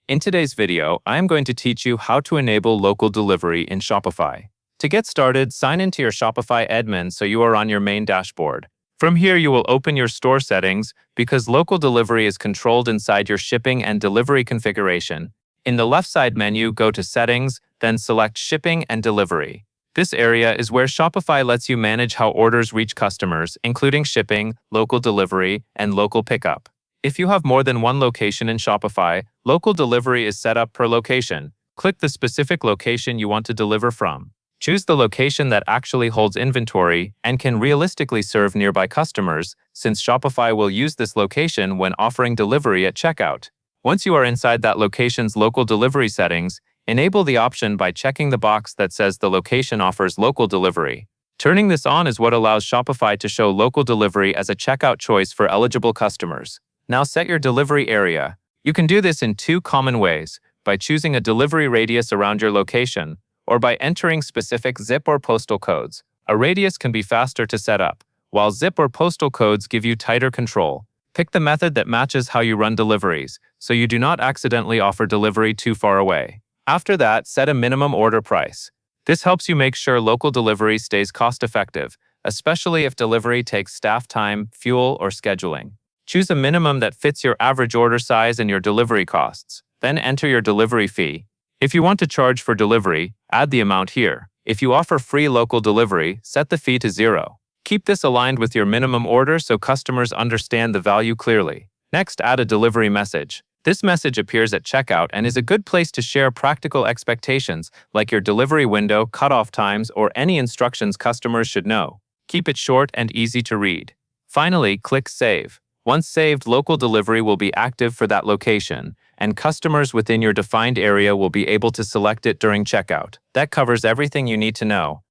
In today's video, I am going to teach you how to enable local delivery in Shopify. To get started, sign into your Shopify admin so you are on your main dashboard. From here, you will open your store settings because local delivery is controlled inside your shipping and delivery configuration. In the left side menu, go to Settings, then select Shipping and Delivery. This area is where Shopify lets you manage how orders reach customers, including shipping, local delivery, and local pickup. If you have more than one location in Shopify, local delivery is set up per location. Click the specific location you want to deliver from. Choose the location that actually holds inventory and can realistically serve nearby customers, since Shopify will use this location when offering delivery at checkout. Once you are inside that location's local delivery settings, enable the option by checking the box that says the location offers local delivery. Turning this on is what allows Shopify to show local delivery as a checkout choice for eligible customers. Now set your delivery area. You can do this in two common ways, by choosing a delivery radius around your location, or by entering specific zip or postal codes. A radius can be faster to set up, while zip or postal codes give you tighter control. Pick the method that matches how you run deliveries, so you do not accidentally offer delivery too far away. After that, set a minimum order price. This helps you make sure local delivery stays cost-effective, especially if delivery takes staff time, fuel, or scheduling. Choose a minimum that fits your average order size and your delivery costs. Then enter your delivery fee. If you want to charge for delivery, add the amount here. If you offer free local delivery, set the fee to 0. Keep this aligned with your minimum order so customers understand the value clearly. Next, add a delivery message. This message appears at checkout and is a good place to share practical expectations like your delivery window, cutoff times, or any instructions customers should know. Keep it short and easy to read. Finally, click Save. Once saved, local delivery will be active for that location, and customers within your defined area will be able to select it during checkout. That covers everything you need to know.